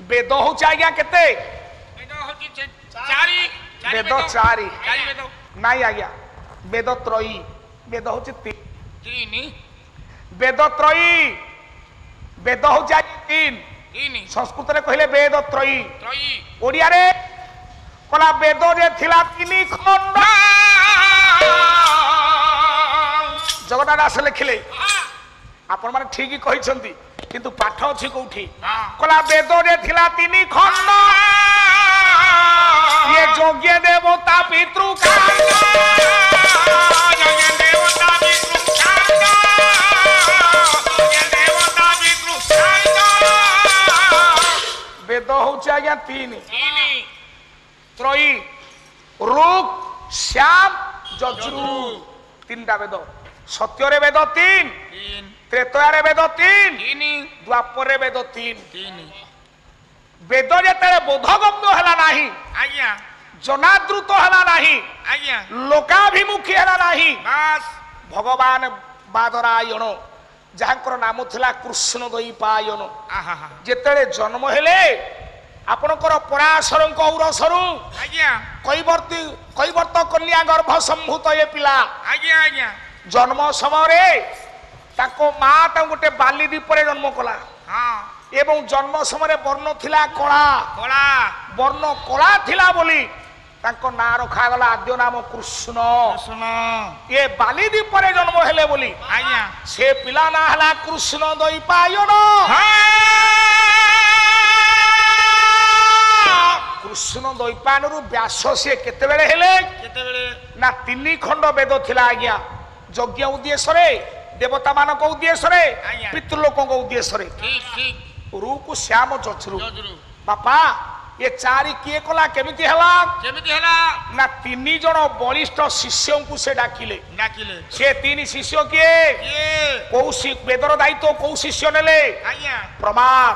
वेद हूँ आज्ञा केते वेद चारि नाई आज्ञा वेद त्रयी वेद हूँ तीन वेद त्रयी वेद हूँ तीन संस्कृत रे कहले वेद त्रयी ओडिया रे कला वेद जे थिला तीन खंड जगन्नाथ दास लिखिले आपण माने ठीक ही कहिसंती किंतु पाठ अछि कोठी कला वेद रे थिला तीन खंड ये योग्य देवता पितृ कांड योग्य देवता पितृ कांड योग्य देवता पितृ कांड वेद होछि आज्ञा तीन त्रयी ऋक् श्याम यजु तीनटा वेद सत्य रे वेद तीन त्रेतया रे वेद तीन द्वापर रे वेद तीन वेद जेतेले बोधगम्य हला नाही आज्ञा जनादृत हला नाही आज्ञा लोकाभिमुखी हला नाही बस भगवान बादरायण जहाँकर नाम थिला कृष्ण द्वैपायन जेतेले जन्म हेले आपणकर पराशरଙ୍କ औरसरु आज्ञा कैवर्त कन्या गर्भ संभूत ये पिला आज्ञा आज्ञा जन्म समय ताको माँ ता गोटे बाली दीपरे जन्म कला एवं जन्म समय वर्ण थिला कला कला वर्ण कला थिला बोली ताको ना रखा गला आद्य नाम कृष्ण कृष्ण ये बाली दीपरे जन्म हेले बोली आज्ञा से पिला ना हला कृष्ण द्वैपायन कृष्ण द्वैपायन रु व्यास से केते बेले हेले ना तीन खंड वेद थिला आज्ञा यज्ञ उद्देश्य रे देवता मानक उद्देश्य रे पितृलोक उद्देश्य रे ऋक् श्याम यजु बापा ये चारि किए कला केमिति हला ना तीन जन बलिष्ठ शिष्यों को से डाकिले से तीन शिष्य किए कौ वेदर दायित्व कौ शिष्य नेले प्रमाण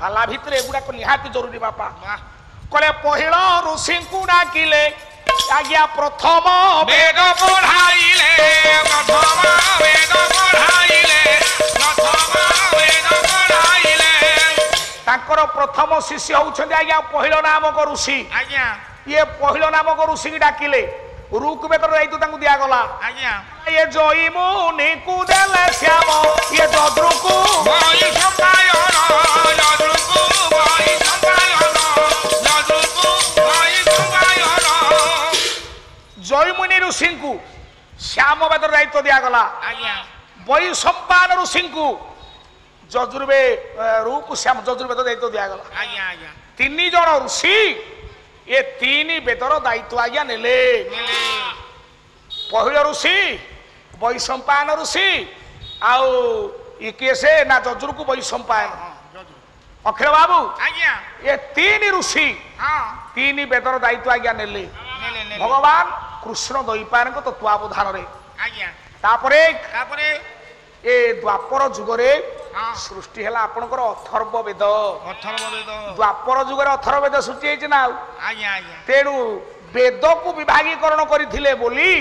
आला भितरे एगुडा को निहाती जरूरी बापा कले पहिला ऋषि को डाकिले आज्ञा प्रथम वेद पढ़ाइले प्रथम वेद पढ़ाइले तांकर प्रथम शिष्य होउछन आज्ञा पहिलो नामक ऋषि आज्ञा ये पहिलो नामक ऋषि की डाकिले ऋक् वेदर दायित्व तांको दिया गला आज्ञा ये जई मुनि को देले श्याम ये यजु को वही संपायन यजु को वही संपायन यजु को वही संपायन जयमुनि ऋषि को श्याम वेदर दायित्व दिया गला आज्ञा वही संपायन ऋषि को यजुर्वे ऋक् श्याम यजुर्वेद दायित्व दिया गला आज्ञा आज्ञा तीन जन ऋषि ये तीन वेदर दायित्व आज्ञा नेले पहिल ऋषि वैशंपायन ऋषि आउ इके से ना यजुर को वैशंपायन अखिल बाबू आज्ञा ये तीन ऋषि तीन वेदर दायित्व आज्ञा नेले भगवान कृष्ण द्वैपायन को तत्वावधान रे आज्ञा तापरे तापरे ए द्वापर जुगरे सृष्टि है आपनकर अथर्व वेद द्वापर जुगरे अथर्व वेद सृष्टि है ना आज्ञा आज्ञा तेणु वेद को विभागीकरण करथिले बोली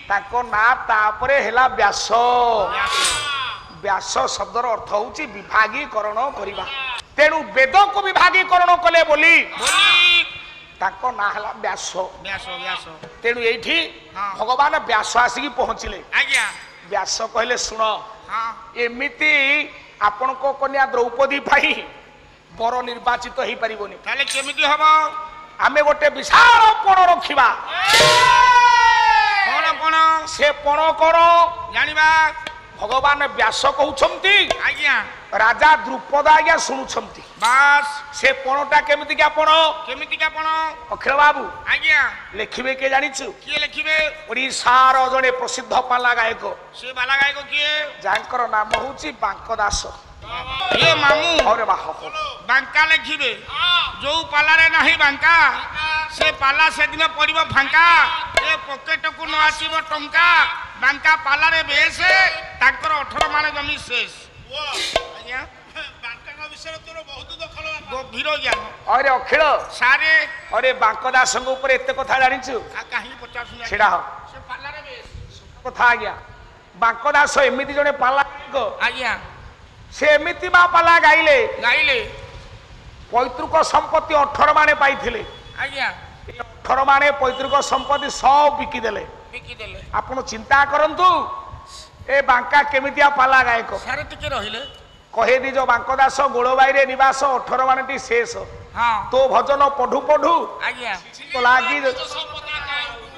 ताको ना तापरे हेला व्यास व्यास शब्दर अर्थ होची विभागीकरण करिबा तेणु वेद को विभागीकरण कले बोली ताको ना हला व्यास व्यास व्यास तेणु एठी भगवान व्यास आसी पहुंचिले आज्ञा व्यास कहले सुन एमिति आपण को कन्या द्रौपदी भाई बर निर्वाचित हो पारिबोनी ताले केमिति हबो आमे गोटे विशाल पण रखिबा कोन पण से पण करो जानिबा भगवान व्यास कहउछंती आज्ञा राजा द्रुपद आज्ञा सुनुछंती बस से पणटा केमिति का पण अखिल बाबू आज्ञा लिखिबे के जानिछु के लिखिबे ओडिसार जने प्रसिद्ध पाला गायक से पाला गायक के जानकर नाम होची बांकदास ये मामू अरे बाह बांका लिखिबे जो पाला रे नाही बांका से पाला से दिन पड़िबो फांका ए पॉकेट को न आसीबो टंका बांका पाला रे बेसे ताकर 18 माने जमी शेष आज्ञा बांका का विषय तोर बहुत दखल गभीर ज्ञान अरे अखिल सारे अरे बांकदास संग ऊपर एते कथा जानिछु आ काहे 50 सुना छेडा हो से पाला रे बेस कथा आज्ञा बांकदास एमिति जने पाला आज्ञा से एमिति बा पाला गाइले पैतृक संपत्ति 18 माने पाइथिले आज्ञा 18 माने पैतृक संपत्ति सब बिकिदेले बिकिदेले आपण चिंता करंतु ए बांका केमितिया पाला गायक सारे टिके रहिले कहे दी जो बांकदास गोलबाई रे निवास 18 माने टी शेष हां तो भजन पढु पढु आज्ञा तो लागी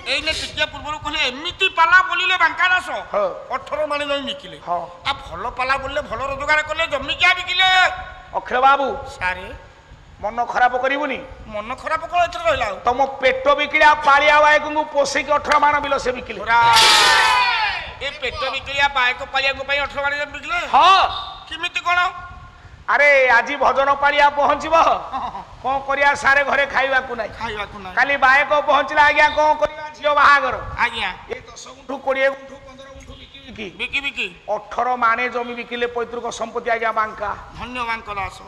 एइने टिके पूर्व कहले एमिति पाला बोलिले बांकादास हां 18 माने जमी बिकिले हां आ भलो पाला बोलले भलो रोजगार करले जमी क्या बिकिले अखिल बाबू सारे मन खराब करिवनी मन खराब को एथर रहला तुम पेट बिकिला पालिया बायक को पोसे के 18 मान बिल से बिकिले ए पेट बिकिलिया बायक पालिया को पई 18 मान बिकिले हां किमिति कोन अरे आजी भजन पालिया पहुंचबो कोन करिया सारे घरे खाइबा को नै खाली बायक पहुंचला आज्ञा कोन करिया झियो बाहागर आज्ञा ए 10 गुंठू 20 गुंठू 15 गुंठू बिकी बिकी बिकी 18 माने जमी बिकिले पैतृक संपत्ति आज्ञा बांका धन्यवाद कलास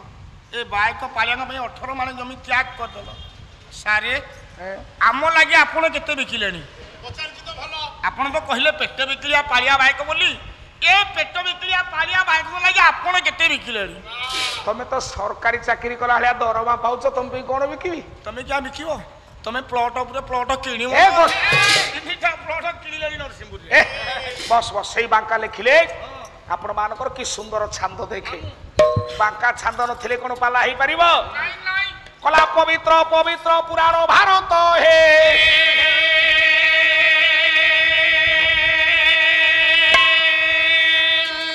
ए बायक पालिया पई 18 माने जमी त्याग कर दलो सारे आम लागि आपण केते बिकिलेनी आपण तो कहले पेट बिकिलिया पालिया बायक बोली ए पेट बिकिलिया पालिया बायक लागि आपण केते बिकिलेनी तमे तो सरकारी चाकरी कला हलिया दरमा पाउछ तुम पे कोन बिकिबी तमे क्या बिकिबो तमे प्लॉट ऊपर प्लॉट किनिबो ए बस इठा प्लॉट किनिलेनी नरसिंहपुर रे बस बस सही बांका लिखिले आपण मानकर की सुंदर छंद देखे बांका छंद नथिले कोन पाला ही परिबो नहीं नहीं कला पवित्र पवित्र पुराण भारत हे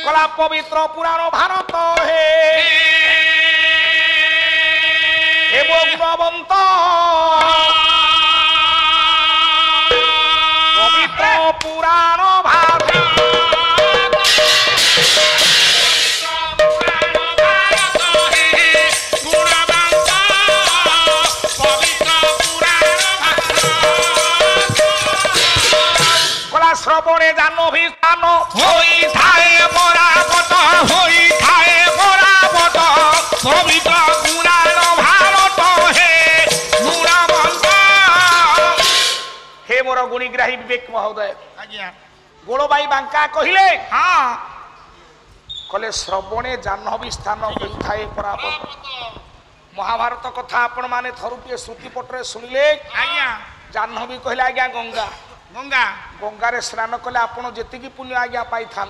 कला पवित्र पुराण भारत हे हे गुणवंत पवित्र पुराण भारत श्रवणे जानवी स्थान होई थाए बराबत होई थाए बराबत पवित्र पुराण भारत हे गुणवंत हे मोर गुणीग्राही विवेक महोदय आज्ञा गोलबाई बांका कहिले हां कले श्रवणे जानवी स्थान होई थाए बराबत महाभारत कथा आपण माने थरुटिए श्रुति पटरे सुनिले आज्ञा जानवी कहले आज्ञा गंगा गंगा गंगारे स्नान कले आपण जेतिकी पुण्य आज्ञा पाई थान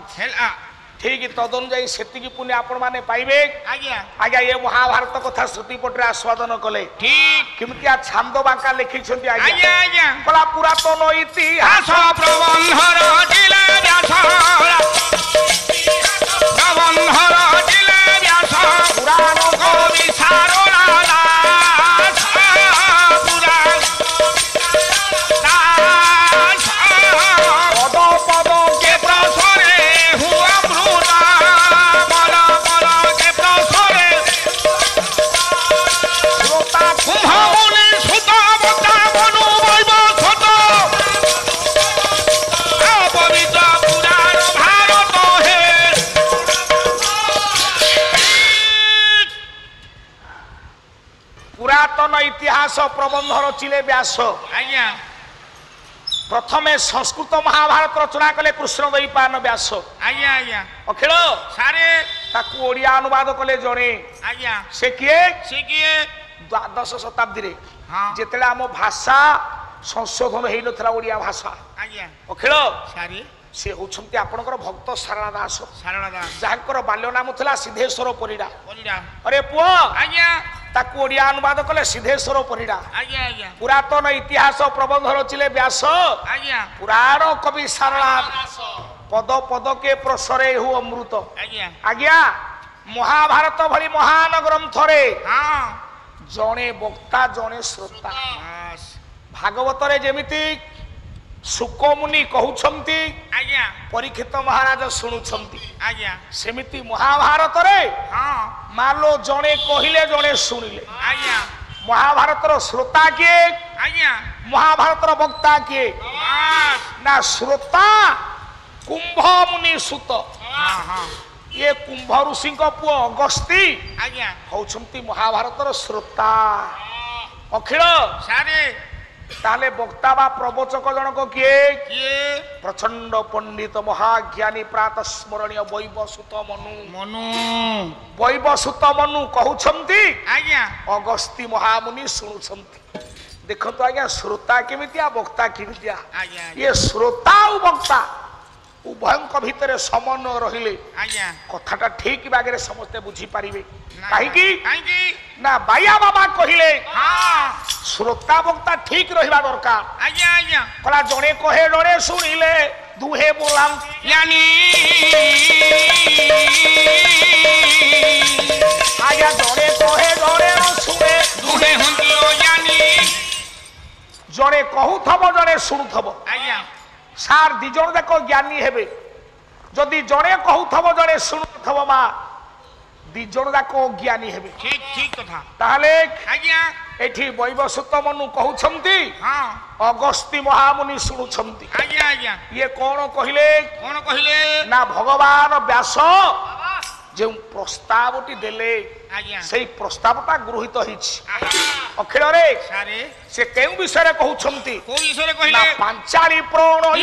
ठीक तदनुजाई सेतिकी पुण्य आपण माने पाइबे आज्ञा आज्ञा ये महाभारत कथा श्रुति पटरे आस्वादन कले ठीक केमतिया छांद बांका लिखिछंती आज्ञा आज्ञा आज्ञा कला पुरातन इतिहास प्रबंधर जिला व्यास प्रबंधर जिला व्यास पुराण कवि सारोला दास पद पद के प्रसरे हुआ मृदा बल बल के प्रसरे श्रोता कुंभमुनि सुत बता बनु वैव सत पवित्र पुराण भारत हे पुरातन इतिहास प्रबंध रचिले व्यास आज्ञा प्रथमे संस्कृत महाभारत रचना कले कृष्णद्वैपायन व्यास आज्ञा आज्ञा अखिल सारे ताकू ओडिया अनुवाद कले जणे आज्ञा से किए से किए द्वादश शताब्दी रे हाँ जेतेला आम भाषा संशोधन हेई नथला ओडिया भाषा आज्ञा अखिल सारे से होछंती आपनकर भक्त सारला दास सारला दास जाहकर बाल्य नाम थला सिद्धेश्वर परिडा बोलिडा अरे पुआ आज्ञा ताकू ओडिया अनुवाद कले सिद्धेश्वर परिडा आज्ञा आज्ञा पुरातन इतिहास प्रबंध रचिले व्यास आज्ञा पुराण कवि सारला पद पद के प्रसरे हु अमृत आज्ञा आज्ञा महाभारत भली महान ग्रंथ रे हाँ जणे वक्ता जणे श्रोता बस भागवत रे जेमिति सुकमुनि कहउछंती आज्ञा परीक्षित महाराज शुणुछंती आज्ञा सेमिति महाभारत रे हाँ मालो जणे कहिले जणे सुनिले आज्ञा महाभारत रो श्रोता किए आज्ञा महाभारत रो वक्ता किए बस ना श्रोता कुंभ मुनि सुत हाँ हाँ ये कुंभ ऋषि पुओ अगस्ती आज्ञा होउछंती महाभारत रो श्रोता अखिल सारे তাহলে বক্তা বা প্রবচক জনক কিয়ে কিয়ে প্রচন্ড পণ্ডিত মহাজ্ঞানী প্রাতঃস্মরণীয় বৈবসুত মনু মନୁ বৈবসুত মনু কହୁଛନ୍ତି ଆଜ୍ଞା ଅଗସ୍ତି ମହାମୁନି ଶୁଣୁଛନ୍ତି। ଦେଖନ୍ତୁ ଆଜ୍ଞା ଶ୍ରୋତା କେମିତିଆ ବକ୍ତା କେମିତିଆ ଆଜ୍ଞା ଇଏ ଶ୍ରୋତା ଆଉ ବକ୍ତା ଉଭୟଙ୍କ ଭିତରେ ସମନ୍ୱୟ ରହିଲେ ଆଜ୍ଞା କଥାଟା ଠିକ ବାଗରେ ସମସ୍ତେ ବୁଝିପାରିବେ। ନା, କାହିଁକି କାହିଁକି ନା ବାୟା ବାବା କହିଲେ ହଁ ଶ୍ରୋତା ବକ୍ତା ଠିକ ରହିବା ଦରକାର। ଆଜ୍ଞା ଆଜ୍ଞା କଲା ଜଣେ କହେ ଜଣେ ଶୁଣିଲେ ଦୁହେଁ ବୋଲାମ ଜ୍ଞାନୀ ଆଜ୍ଞା ଜଣେ କହେ ଜଣେ ନ ଶୁଣେ ଦୁହେଁ ହୁଅନ୍ତି ଓ ଜ୍ଞାନୀ ଜଣେ କହୁଥବ ଜଣେ ଶୁଣୁଥବ ଆଜ୍ଞା ସାର୍ ଦି ଜଣ ଯାକ ଜ୍ଞାନୀ ହେବେ। ଯଦି ଜଣେ କହୁଥବ ଜଣେ ଶୁଣୁଥବ ମା ଦି ଜଣ ଯାକ ଜ୍ଞାନୀ ହେବେ। ଠିକ ଠିକ କଥା ତାହେଲେ ଆଜ୍ଞା ଏଠି ବୈବସୁତ ମନୁ କହୁଛନ୍ତି ହଁ ଅଗସ୍ତି ମହାମୁନି ଶୁଣୁଛନ୍ତି। ଆଜ୍ଞା ଆଜ୍ଞା ଇଏ କଣ କହିଲେ କଣ କହିଲେ ନା ଭଗବାନ ବ୍ୟାସ ଯେଉଁ ପ୍ରସ୍ତାବଟି ଦେଲେ ଆଜ୍ଞା ସେଇ ପ୍ରସ୍ତାବଟା ଗୃହୀତ ହେଇଛି ଆହା, ଅଖିଳରେ ସାରେ ସେ କେଉଁ ବିଷୟରେ କହୁଛନ୍ତି କୋଉ ବିଷୟରେ ନା କହିଲେ ପାଞ୍ଚାଳି ପ୍ରଣୟ